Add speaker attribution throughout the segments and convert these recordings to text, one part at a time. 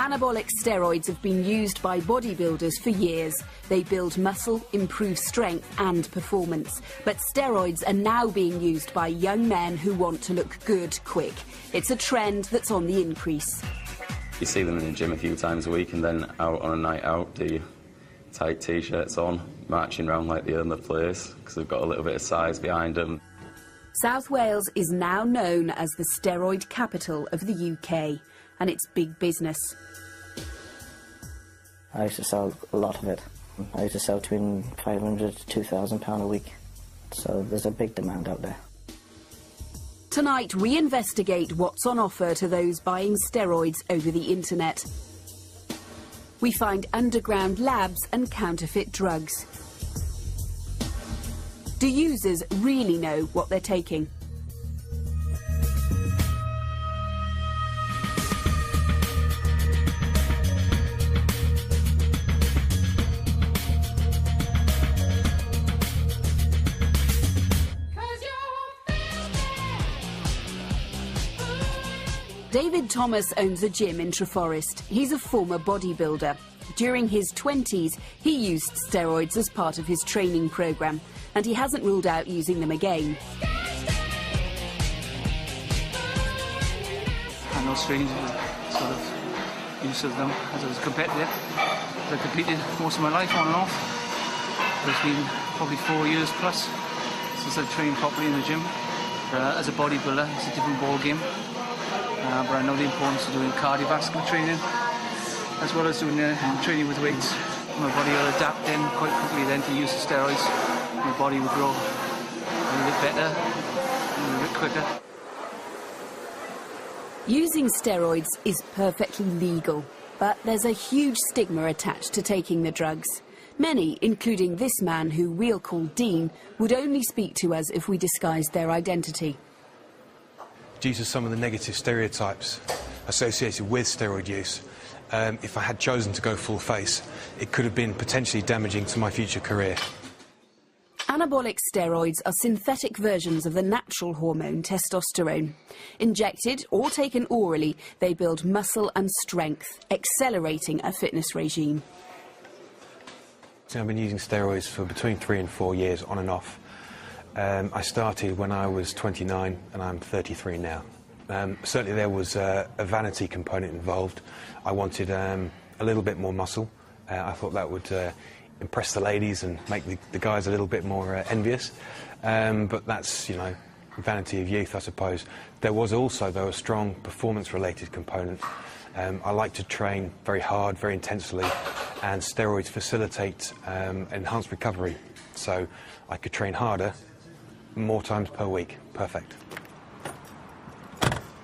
Speaker 1: Anabolic steroids have been used by bodybuilders for years. They build muscle, improve strength and performance. But steroids are now being used by young men who want to look good quick. It's a trend that's on the increase.
Speaker 2: You see them in the gym a few times a week and then out on a night out, do you? Tight T-shirts on, marching around like they own the place because they've got a little bit of size behind them.
Speaker 1: South Wales is now known as the steroid capital of the UK, and it's big business.
Speaker 3: I used to sell a lot of it. I used to sell between £500 to £2,000 a week, so there's a big demand out there.
Speaker 1: Tonight we investigate what's on offer to those buying steroids over the internet. We find underground labs and counterfeit drugs. Do users really know what they're taking? David Thomas owns a gym in Treforest. He's a former bodybuilder. During his 20s, he used steroids as part of his training programme, and he hasn't ruled out using them again.
Speaker 4: I'm no stranger to sort of use of them as I was competitive. I competed most of my life on and off. It's been probably 4 years plus since I've trained properly in the gym. As a bodybuilder, it's a different ball game. But I know the importance of doing cardiovascular training as well as doing training with weights. My body will adapt then quite quickly then to use the steroids. My body will grow a little bit better, a little bit quicker.
Speaker 1: Using steroids is perfectly legal, but there's a huge stigma attached to taking the drugs. Many, including this man who we'll call Dean, would only speak to us if we disguised their identity.
Speaker 5: Due to some of the negative stereotypes associated with steroid use, if I had chosen to go full face, it could have been potentially damaging to my future career.
Speaker 1: Anabolic steroids are synthetic versions of the natural hormone testosterone. Injected or taken orally, they build muscle and strength, accelerating a fitness regime.
Speaker 5: So I've been using steroids for between 3 and 4 years, on and off. I started when I was 29 and I'm 33 now. Certainly there was a vanity component involved. I wanted a little bit more muscle. I thought that would impress the ladies and make the guys a little bit more envious. But that's, you know, vanity of youth, I suppose. There was also, though, a strong performance-related component. I like to train very hard, very intensely, and steroids facilitate enhanced recovery. So I could train harder, more times per week. Perfect.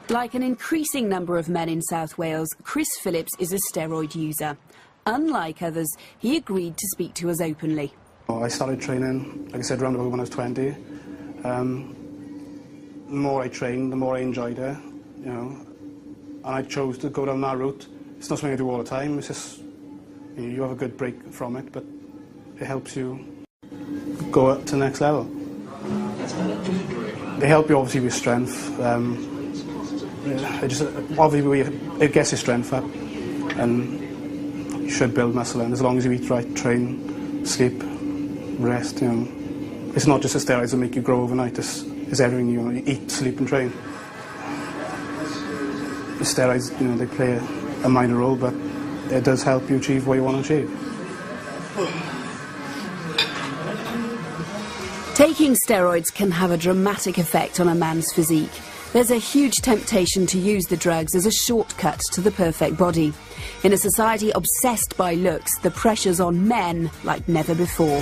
Speaker 1: Like an increasing number of men in South Wales, Chris Phillips is a steroid user. Unlike others, he agreed to speak to us openly.
Speaker 6: I started training, like I said, around about when I was 20. The more I trained, the more I enjoyed it, you know. And I chose to go down that route. It's not something I do all the time. It's just, you know, you have a good break from it, but it helps you go up to the next level. They help you obviously with strength. Obviously it gets your strength up, and you should build muscle. And as long as you eat right, train, sleep, rest, you know, it's not just the steroids that make you grow overnight. It's everything, you know, you eat, sleep, and train. The steroids, you know, they play a minor role, but it does help you achieve what you want to achieve.
Speaker 1: Taking steroids can have a dramatic effect on a man's physique. There's a huge temptation to use the drugs as a shortcut to the perfect body. In a society obsessed by looks, the pressure's on men like never before.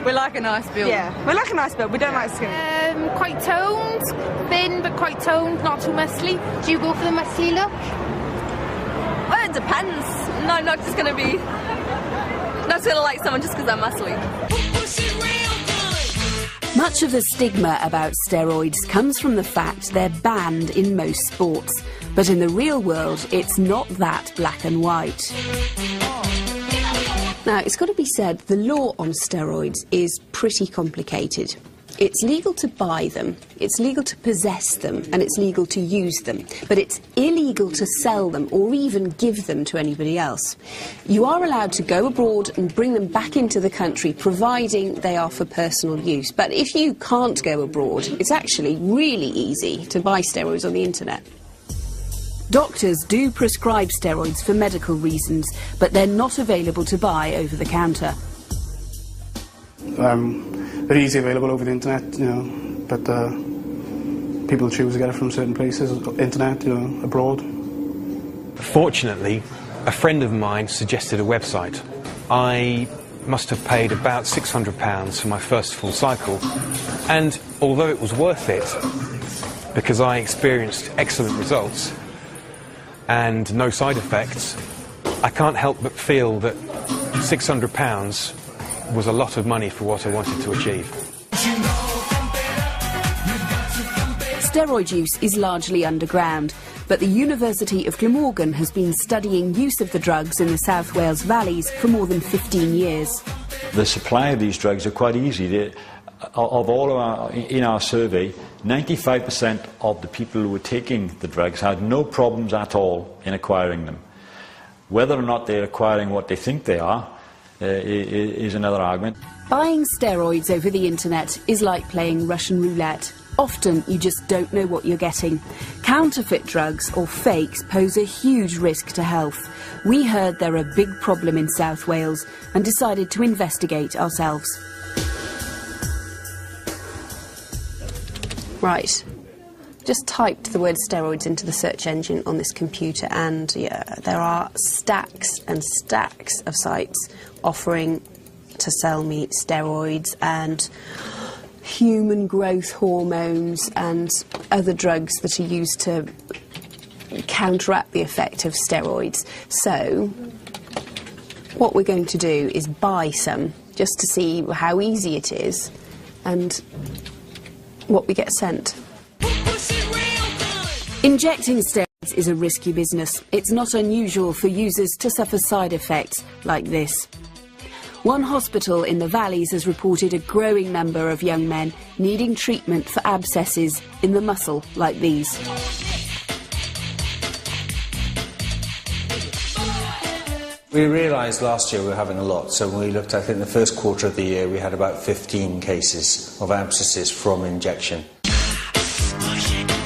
Speaker 7: We like a nice build.
Speaker 8: Yeah, we like a nice build. We don't like skinny.
Speaker 9: Quite toned, thin but quite toned, not too muscly. Do you go for the muscly look?
Speaker 8: Well, it depends. No, I'm not just going to be... not going to like someone just because they're muscly.
Speaker 1: Much of the stigma about steroids comes from the fact they're banned in most sports. But in the real world, it's not that black and white. Now, it's got to be said, the law on steroids is pretty complicated. It's legal to buy them, it's legal to possess them, and it's legal to use them. But it's illegal to sell them or even give them to anybody else. You are allowed to go abroad and bring them back into the country, providing they are for personal use. But if you can't go abroad, it's actually really easy to buy steroids on the internet. Doctors do prescribe steroids for medical reasons, but they're not available to buy over the counter.
Speaker 6: They're easily available over the internet, you know, but people choose to get it from certain places, internet, you know, abroad.
Speaker 5: Fortunately, a friend of mine suggested a website. I must have paid about £600 for my first full cycle, and although it was worth it, because I experienced excellent results and no side effects, I can't help but feel that £600 was a lot of money for what I wanted to achieve.
Speaker 1: Steroid use is largely underground, but the University of Glamorgan has been studying use of the drugs in the South Wales valleys for more than 15 years.
Speaker 7: The supply of these drugs are quite easy. In our survey, 95% of the people who were taking the drugs had no problems at all in acquiring them. Whether or not they're acquiring what they think they are is another argument.
Speaker 1: Buying steroids over the internet is like playing Russian roulette. Often you just don't know what you're getting. Counterfeit drugs or fakes pose a huge risk to health. We heard they're a big problem in South Wales and decided to investigate ourselves. Right, just typed the word steroids into the search engine on this computer, and yeah, there are stacks and stacks of sites offering to sell me steroids and human growth hormones and other drugs that are used to counteract the effect of steroids. So what we're going to do is buy some just to see how easy it is and what we get sent. Injecting steroids is a risky business. It's not unusual for users to suffer side effects like this. One hospital in the valleys has reported a growing number of young men needing treatment for abscesses in the muscle like these.
Speaker 10: We realised last year we were having a lot, so when we looked, I think the first quarter of the year we had about 15 cases of abscesses from injection.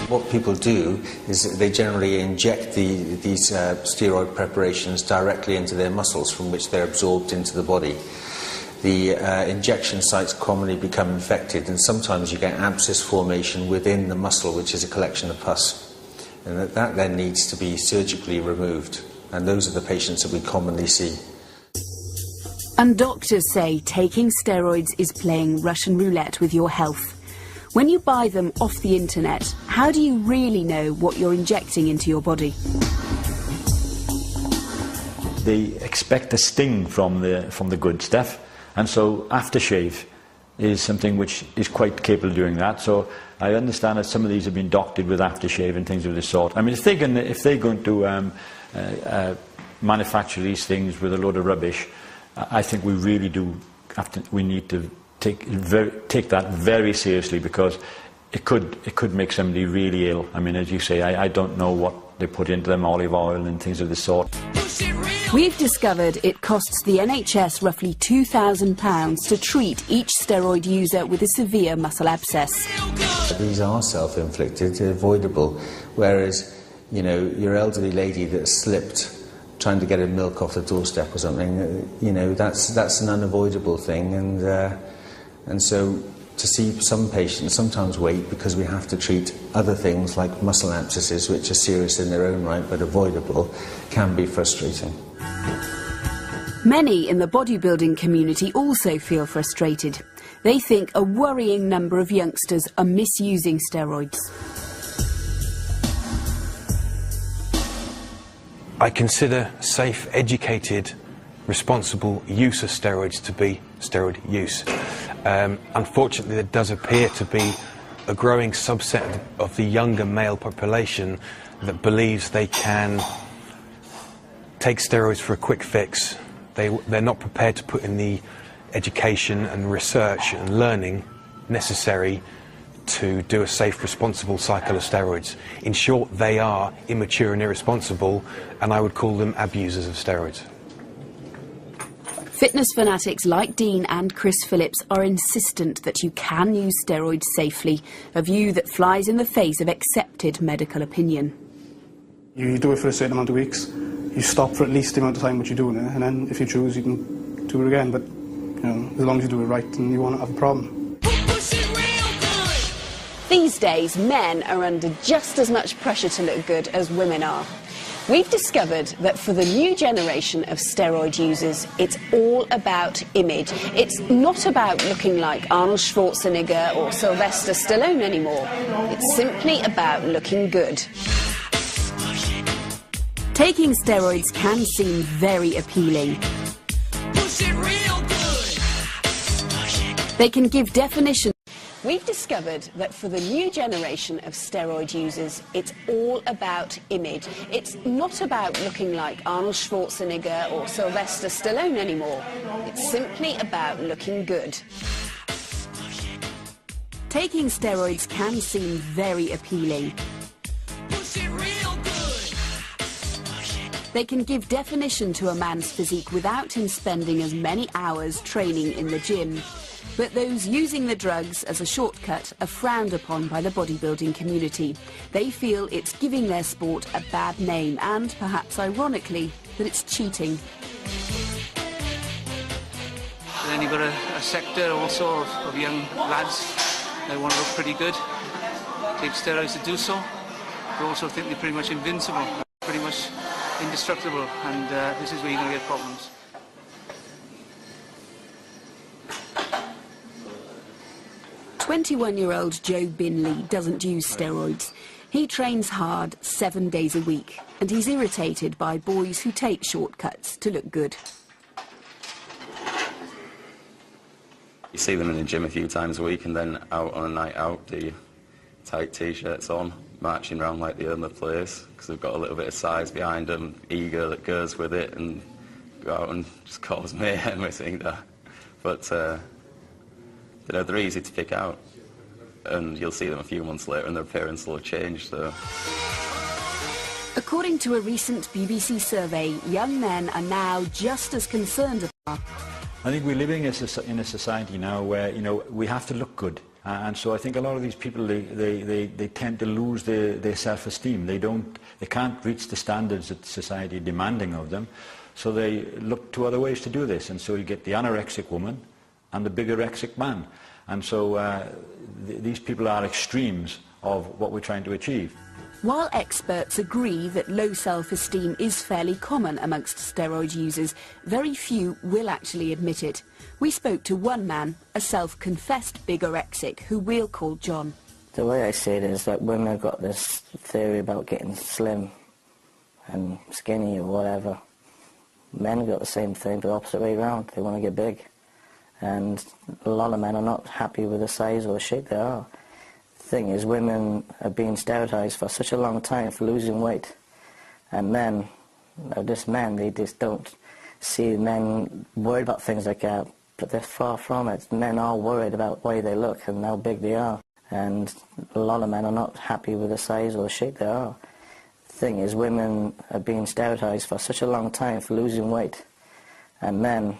Speaker 10: What people do is they generally inject these steroid preparations directly into their muscles, from which they're absorbed into the body. The injection sites commonly become infected, and sometimes you get abscess formation within the muscle, which is a collection of pus. And that then needs to be surgically removed. And those are the patients that we commonly see.
Speaker 1: And doctors say taking steroids is playing Russian roulette with your health. When you buy them off the internet, how do you really know what you're injecting into your body?
Speaker 7: They expect a sting from the good stuff, and so aftershave is something which is quite capable of doing that. So I understand that some of these have been doctored with aftershave and things of this sort. I mean, if they're going to manufacture these things with a load of rubbish, I think we really do we need to take that very seriously, because it could make somebody really ill. I mean, as you say, I don't know what they put into them, olive oil and things of this sort.
Speaker 1: We've discovered it costs the NHS roughly £2,000 to treat each steroid user with a severe muscle abscess.
Speaker 10: These are self-inflicted, avoidable, whereas, you know, your elderly lady that slipped trying to get her milk off the doorstep or something, you know, that's an unavoidable thing, and so to see some patients sometimes wait because we have to treat other things like muscle abscesses, which are serious in their own right but avoidable, can be frustrating.
Speaker 1: Many in the bodybuilding community also feel frustrated. They think a worrying number of youngsters are misusing steroids.
Speaker 5: I consider safe, educated, responsible use of steroids to be steroid use. Unfortunately, there does appear to be a growing subset of the younger male population that believes they can take steroids for a quick fix. They're not prepared to put in the education and research and learning necessary to do a safe, responsible cycle of steroids. In short, they are immature and irresponsible, and I would call them abusers of steroids.
Speaker 1: Fitness fanatics like Dean and Chris Phillips are insistent that you can use steroids safely, a view that flies in the face of accepted medical opinion.
Speaker 6: You do it for a certain amount of weeks, you stop for at least the amount of time which you're doing it, and then if you choose, you can do it again. But you know, as long as you do it right, then you won't have a problem.
Speaker 1: These days, men are under just as much pressure to look good as women are. We've discovered that for the new generation of steroid users, it's all about image. It's not about looking like Arnold Schwarzenegger or Sylvester Stallone anymore. It's simply about looking good. Taking steroids can seem very appealing. They can give definition. We've discovered that for the new generation of steroid users, it's all about image. It's not about looking like Arnold Schwarzenegger or Sylvester Stallone anymore. It's simply about looking good. Taking steroids can seem very appealing. They can give definition to a man's physique without him spending as many hours training in the gym. But those using the drugs as a shortcut are frowned upon by the bodybuilding community. They feel it's giving their sport a bad name and, perhaps ironically, that it's cheating.
Speaker 4: And then you've got a sector also of young lads that want to look pretty good, take steroids to do so, but also think they're pretty much invincible, pretty much indestructible, and this is where you're going to get problems.
Speaker 1: "21-year-old Joe Binley doesn't use steroids. He trains hard 7 days a week, and he's irritated by boys who take shortcuts to look good.
Speaker 2: You see them in the gym a few times a week, and then out on a night out, the tight t-shirts on, marching around like they own the place, because they've got a little bit of size behind them, ego that goes with it, and go out and just cause mayhem, I think that. But you know, they're easy to pick out, and you'll see them a few months later and their appearance will have changed. So.
Speaker 1: According to a recent BBC survey, young men are now just as concerned about.
Speaker 7: I think we're living in a society now where, you know, we have to look good. And so I think a lot of these people, they tend to lose their self-esteem. They can't reach the standards that society is demanding of them. So they look to other ways to do this. And so you get the anorexic woman and the bigorexic man. And so these people are extremes of what we're trying to achieve.
Speaker 1: While experts agree that low self-esteem is fairly common amongst steroid users, very few will actually admit it. We spoke to one man, a self-confessed bigorexic, who we'll call John.
Speaker 3: The way I see it is that women have got this theory about getting slim and skinny or whatever. Men have got the same thing, but the opposite way around. They want to get big. And a lot of men are not happy with the size or the shape they are. The thing is, women are being stereotyped for such a long time for losing weight. And men, they just don't see men worried about things like that. But they're far from it. Men are worried about the way they look and how big they are. And a lot of men are not happy with the size or the shape they are. The thing is, women are being stereotyped for such a long time for losing weight. And men,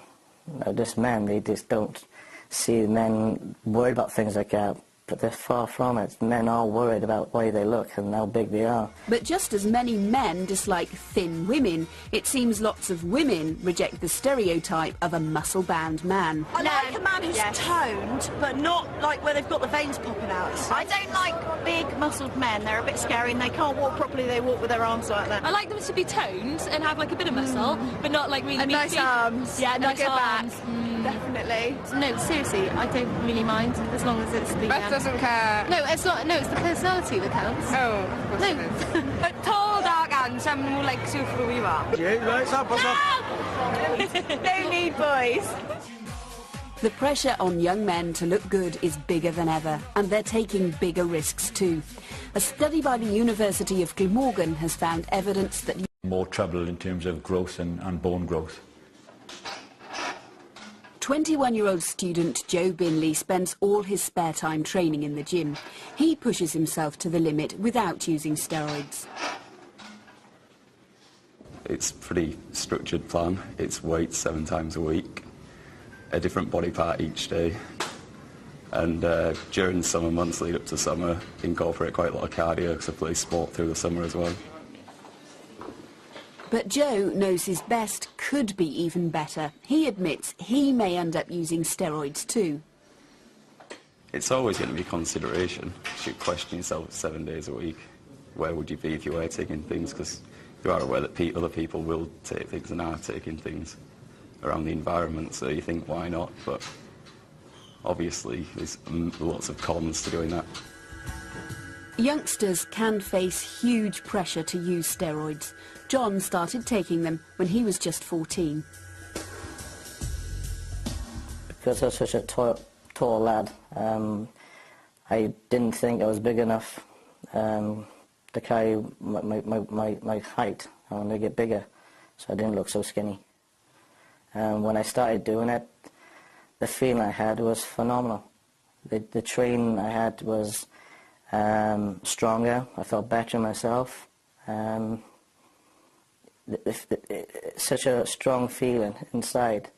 Speaker 3: they just don't see men worried about things like that. But they're far from it. Men are worried about the way they look and how big they are.
Speaker 1: But just as many men dislike thin women, it seems lots of women reject the stereotype of a muscle-bound man.
Speaker 11: I like a man who's toned, but not like where they've got the veins popping out. I don't like big, muscled men. They're a bit scary and they can't walk properly. They walk with their arms like that.
Speaker 8: I like them to be toned and have like a bit of muscle, but not like really
Speaker 11: and nice arms. Yeah,
Speaker 8: nice
Speaker 11: good
Speaker 8: arms.
Speaker 11: back. Definitely.
Speaker 8: No, seriously, I don't really mind as long as it's the...
Speaker 12: Beth doesn't care.
Speaker 8: No, it's not. No, it's the personality that counts.
Speaker 12: Oh, of course it is.
Speaker 11: But tall, dark, handsome, more like super Weaver.
Speaker 6: Yeah, lights up,
Speaker 11: No need, boys.
Speaker 1: The pressure on young men to look good is bigger than ever, and they're taking bigger risks too. A study by the University of Glamorgan has found evidence that...
Speaker 7: More trouble in terms of growth and bone growth.
Speaker 1: 21-year-old student Joe Binley spends all his spare time training in the gym. He pushes himself to the limit without using steroids.
Speaker 2: It's a pretty structured plan. It's weights 7 times a week, a different body part each day. And during the summer months lead up to summer, incorporate quite a lot of cardio because I play sport through the summer as well.
Speaker 1: But Joe knows his best could be even better. He admits he may end up using steroids too.
Speaker 2: It's always going to be a consideration. You should question yourself 7 days a week. Where would you be if you were taking things? Because you are aware that other people will take things and are taking things around the environment, so you think, why not? But obviously there's lots of cons to doing that.
Speaker 1: Youngsters can face huge pressure to use steroids. John started taking them when he was just 14.
Speaker 3: Because I was such a tall lad, I didn't think I was big enough to carry my height. I wanted to get bigger, so I didn't look so skinny. When I started doing it, the feeling I had was phenomenal. The training I had was stronger. I felt better myself. Such a strong feeling inside.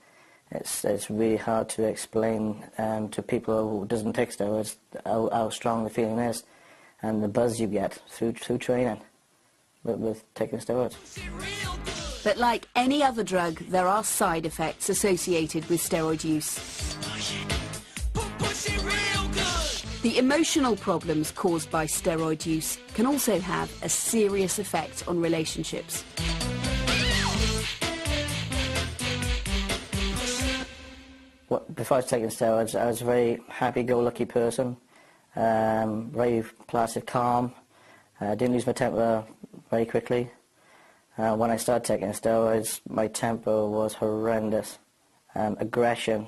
Speaker 3: It's really hard to explain to people who doesn't take steroids how strong the feeling is and the buzz you get through training with taking steroids.
Speaker 1: But like any other drug, there are side effects associated with steroid use. The emotional problems caused by steroid use can also have a serious effect on relationships.
Speaker 3: Before I was taking steroids, I was a very happy-go-lucky person, very placid, calm. I didn't lose my temper very quickly. When I started taking steroids, my temper was horrendous. Aggression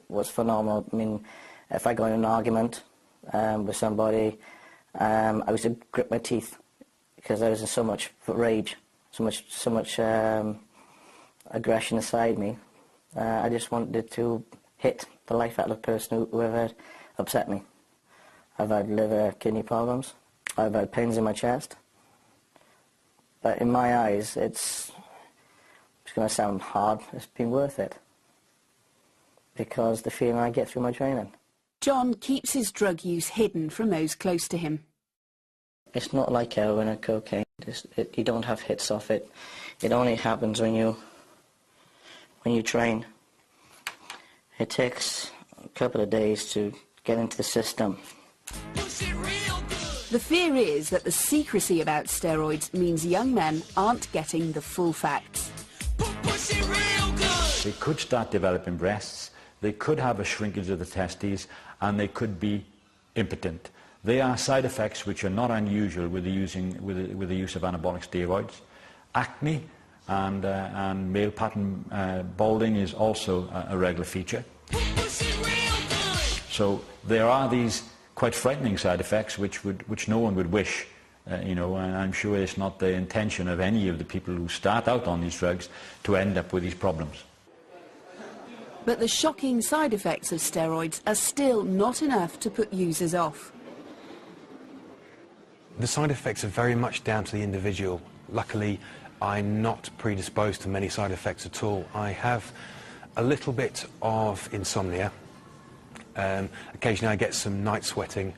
Speaker 3: was phenomenal. I mean, if I got in an argument with somebody, I used to grip my teeth because I was in so much rage, so much aggression inside me. I just wanted to hit the life out of the person who ever upset me. I've had liver, kidney problems. I've had pains in my chest. But in my eyes, it's going to sound hard. It's been worth it because the feeling I get through my training.
Speaker 1: John keeps his drug use hidden from those close to him.
Speaker 3: It's not like heroin or cocaine. You don't have hits off it. It only happens when you train. It takes a couple of days to get into the system.
Speaker 1: The fear is that the secrecy about steroids means young men aren't getting the full facts.
Speaker 7: They could start developing breasts, they could have a shrinkage of the testes, and they could be impotent. They are side effects which are not unusual with the use of anabolic steroids. Acne and male pattern balding is also a regular feature. So there are these quite frightening side effects which no one would wish, and I'm sure it's not the intention of any of the people who start out on these drugs to end up with these problems.
Speaker 1: But the shocking side effects of steroids are still not enough to put users off.
Speaker 5: The side effects are very much down to the individual. Luckily, I'm not predisposed to many side effects at all. I have a little bit of insomnia. Occasionally I get some night sweating,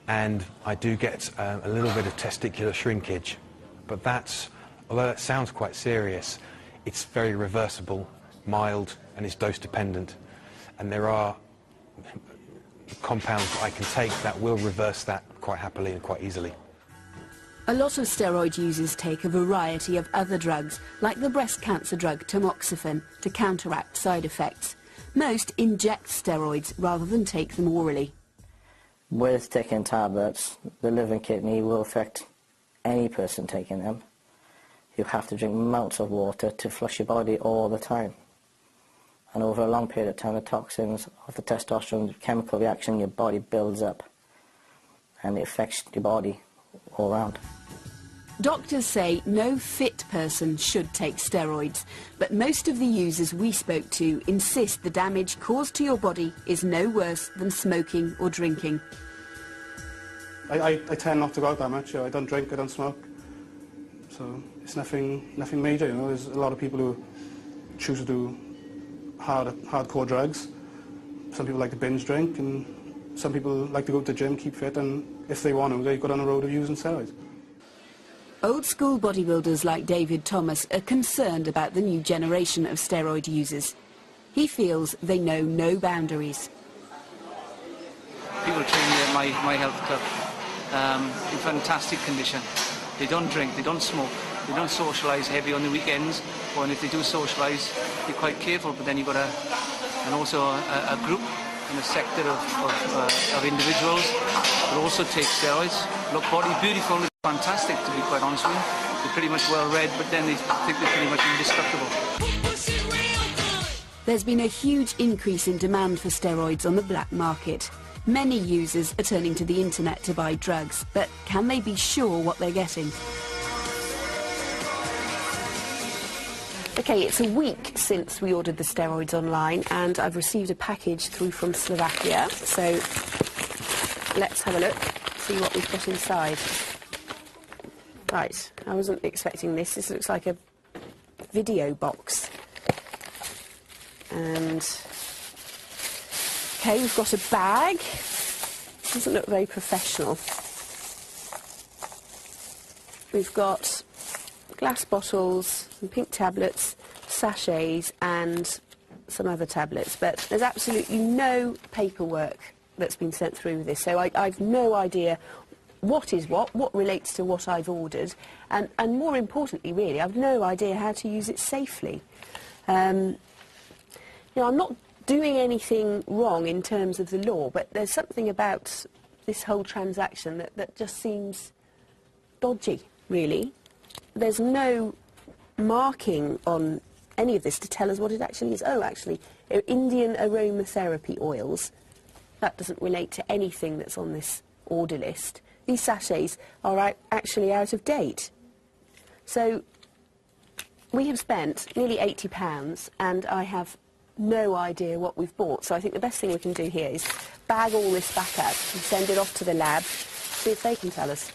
Speaker 5: and I do get a little bit of testicular shrinkage. But although that sounds quite serious, it's very reversible, mild, and it's dose dependent. And there are compounds that I can take that will reverse that quite happily and quite easily.
Speaker 1: A lot of steroid users take a variety of other drugs, like the breast cancer drug tamoxifen, to counteract side effects. Most inject steroids rather than take them orally.
Speaker 3: With taking tablets, the liver and kidney will affect any person taking them. You have to drink amounts of water to flush your body all the time. And over a long period of time, the toxins of the testosterone chemical reaction in your body builds up, and it affects your body all around.
Speaker 1: Doctors say no fit person should take steroids, but most of the users we spoke to insist the damage caused to your body is no worse than smoking or drinking.
Speaker 6: I tend not to go out that much. I don't drink, I don't smoke, so it's nothing major. You know, there's a lot of people who choose to do hardcore drugs. Some people like to binge drink, and some people like to go to the gym, keep fit, and if they want to, they go down the road of using steroids.
Speaker 1: Old-school bodybuilders like David Thomas are concerned about the new generation of steroid users. He feels they know no boundaries.
Speaker 4: People train at my health club in fantastic condition. They don't drink, they don't smoke, they don't socialise heavy on the weekends, or if they do socialise, they're quite careful, but then you've got a group and a sector of individuals that also take steroids. Look, body beautiful, it's fantastic, to be quite honest with you. They're pretty much well read, but then they think they're pretty much indestructible.
Speaker 1: There's been a huge increase in demand for steroids on the black market. Many users are turning to the internet to buy drugs, but can they be sure what they're getting? OK, it's a week since we ordered the steroids online, and I've received a package through from Slovakia, so let's have a look, see what we've got inside. Right, I wasn't expecting this. This looks like a video box. And OK, we've got a bag. Doesn't look very professional. We've got glass bottles, some pink tablets, sachets and some other tablets, but there's absolutely no paperwork that's been sent through with this, so I've no idea what is what relates to what I've ordered, and more importantly really, I've no idea how to use it safely. You know, I'm not doing anything wrong in terms of the law, but there's something about this whole transaction that just seems dodgy, really. There's no marking on any of this to tell us what it actually is. Oh, actually, Indian aromatherapy oils. That doesn't relate to anything that's on this order list. These sachets are actually out of date. So we have spent nearly £80 and I have no idea what we've bought. So I think the best thing we can do here is bag all this back up and send it off to the lab, see if they can tell us.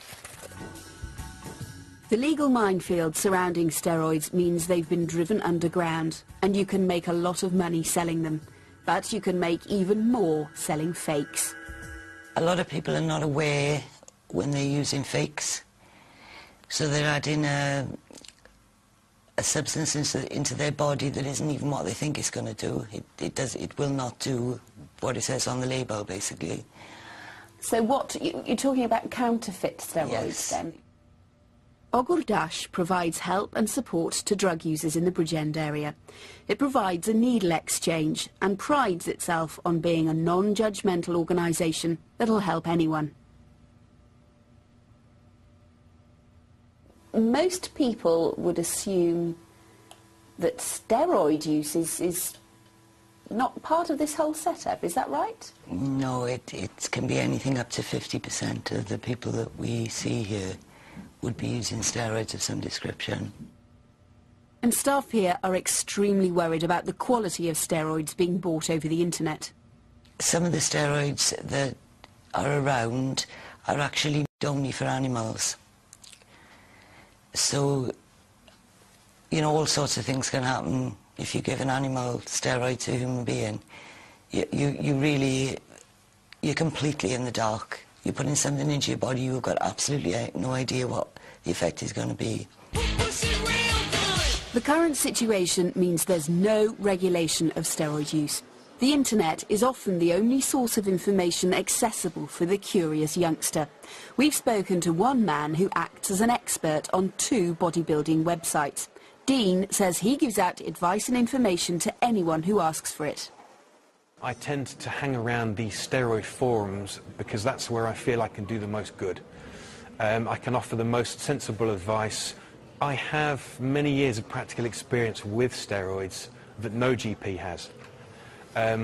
Speaker 1: The legal minefield surrounding steroids means they've been driven underground, and you can make a lot of money selling them. But you can make even more selling fakes.
Speaker 13: A lot of people are not aware when they're using fakes, so they're adding a substance into their body that isn't even what they think it's going to do. It will not do what it says on the label, basically.
Speaker 1: So what, you're talking about counterfeit steroids, yes, then? Ogurdash provides help and support to drug users in the Bridgend area. It provides a needle exchange and prides itself on being a non-judgmental organisation that'll help anyone. Most people would assume that steroid use is not part of this whole setup, is that right?
Speaker 13: No, it can be anything up to 50% of the people that we see here would be using steroids of some description.
Speaker 1: And staff here are extremely worried about the quality of steroids being bought over the internet.
Speaker 13: Some of the steroids that are around are actually only for animals. So, you know, all sorts of things can happen if you give an animal steroid to a human being. You're completely in the dark. You're putting something into your body, you've got absolutely no idea what the effect is going to be.
Speaker 1: The current situation means there's no regulation of steroid use. The internet is often the only source of information accessible for the curious youngster. We've spoken to one man who acts as an expert on 2 bodybuilding websites. Dean says he gives out advice and information to anyone who asks for it.
Speaker 5: I tend to hang around the steroid forums because that's where I feel I can do the most good. I can offer the most sensible advice. I have many years of practical experience with steroids that no GP has.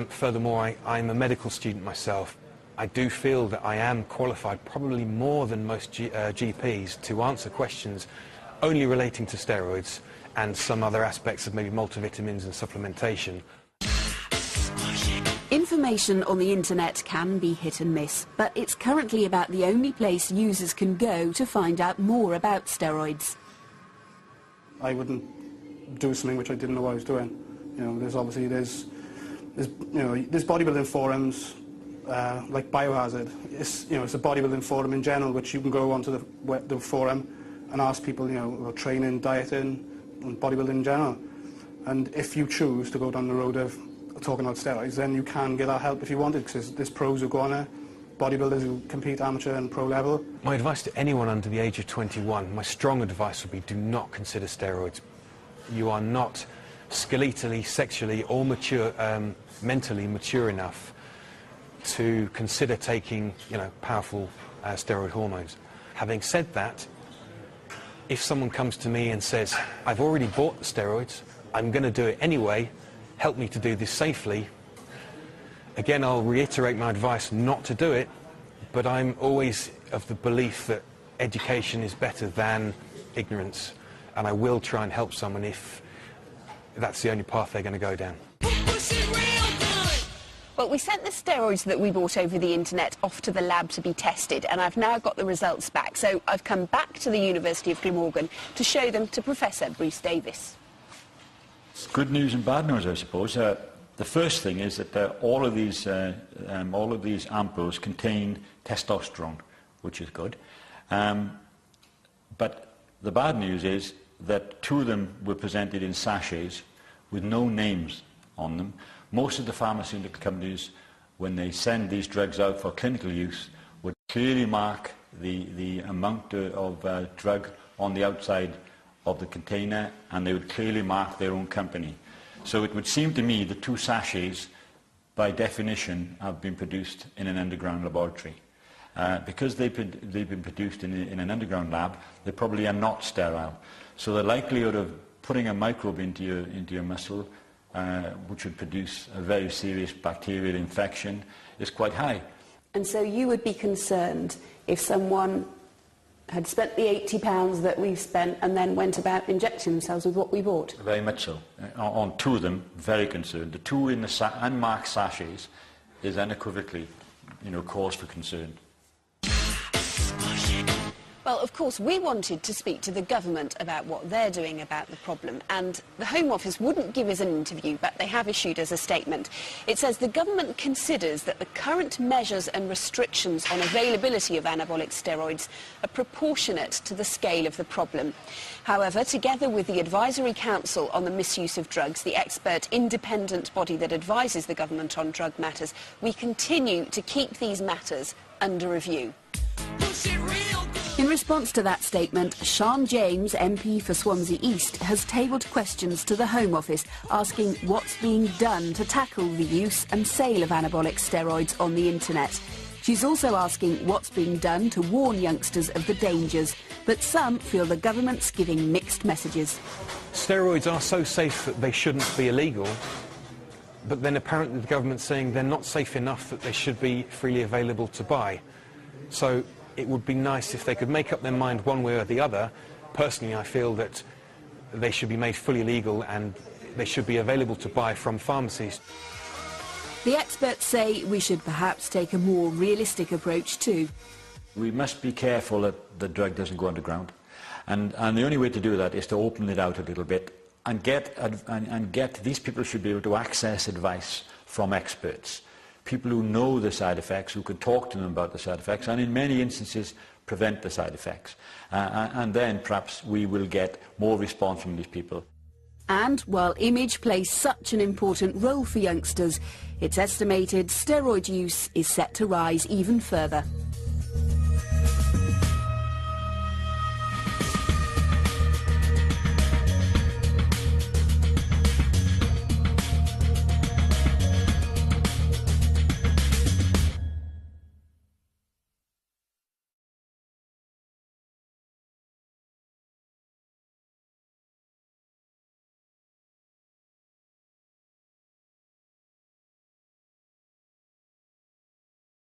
Speaker 5: Furthermore, I'm a medical student myself. I do feel that I am qualified, probably more than most GPs, to answer questions only relating to steroids and some other aspects of maybe multivitamins and supplementation.
Speaker 1: Information on the internet can be hit and miss, but it's currently about the only place users can go to find out more about steroids.
Speaker 6: I wouldn't do something which I didn't know what I was doing. You know, there's bodybuilding forums like Biohazard. It's a bodybuilding forum in general, which you can go onto the forum and ask people, about training, dieting, and bodybuilding in general. And if you choose to go down the road of talking about steroids, then you can get that help if you wanted, because there's pros who go on there, bodybuilders who compete amateur and pro level.
Speaker 5: My advice to anyone under the age of 21, my strong advice would be do not consider steroids. You are not skeletally, sexually or mentally mature enough to consider taking, powerful steroid hormones. Having said that, if someone comes to me and says, I've already bought the steroids, I'm going to do it anyway, help me to do this safely, again, I'll reiterate my advice not to do it, but I'm always of the belief that education is better than ignorance, and I will try and help someone if that's the only path they're going to go down.
Speaker 1: Well, we sent the steroids that we bought over the internet off to the lab to be tested, and I've now got the results back. So I've come back to the University of Glamorgan to show them to Professor Bruce Davis.
Speaker 7: Good news and bad news, I suppose. The first thing is that all of these ampoules contain testosterone, which is good. But the bad news is that 2 of them were presented in sachets with no names on them. Most of the pharmaceutical companies, when they send these drugs out for clinical use, would clearly mark the amount of drug on the outside of the container, and they would clearly mark their own company. So it would seem to me that 2 sachets, by definition, have been produced in an underground laboratory. Because they've been produced in an underground lab, they probably are not sterile. So the likelihood of putting a microbe into your muscle, which would produce a very serious bacterial infection, is quite high.
Speaker 1: And so you would be concerned if someone had spent the £80 that we've spent and then went about injecting themselves with what we bought?
Speaker 7: Very much so. On 2 of them, very concerned. The 2 in the unmarked sachets is unequivocally, cause for concern.
Speaker 1: Well, of course, we wanted to speak to the government about what they're doing about the problem, and the Home Office wouldn't give us an interview, but they have issued us a statement. It says the government considers that the current measures and restrictions on availability of anabolic steroids are proportionate to the scale of the problem. However, together with the Advisory Council on the Misuse of Drugs, the expert independent body that advises the government on drug matters, we continue to keep these matters under review. In response to that statement, Sian James, MP for Swansea East, has tabled questions to the Home Office asking what's being done to tackle the use and sale of anabolic steroids on the internet. She's also asking what's being done to warn youngsters of the dangers, but some feel the government's giving mixed messages.
Speaker 5: Steroids are so safe that they shouldn't be illegal, but then apparently the government's saying they're not safe enough that they should be freely available to buy. So it would be nice if they could make up their mind one way or the other. Personally, I feel that they should be made fully legal and they should be available to buy from pharmacies.
Speaker 1: The experts say we should perhaps take a more realistic approach too.
Speaker 7: We must be careful that the drug doesn't go underground. And the only way to do that is to open it out a little bit and get these people should be able to access advice from experts. People who know the side effects, who can talk to them about the side effects, and in many instances prevent the side effects. And then perhaps we will get more response from these people.
Speaker 1: And while image plays such an important role for youngsters, it's estimated steroid use is set to rise even further.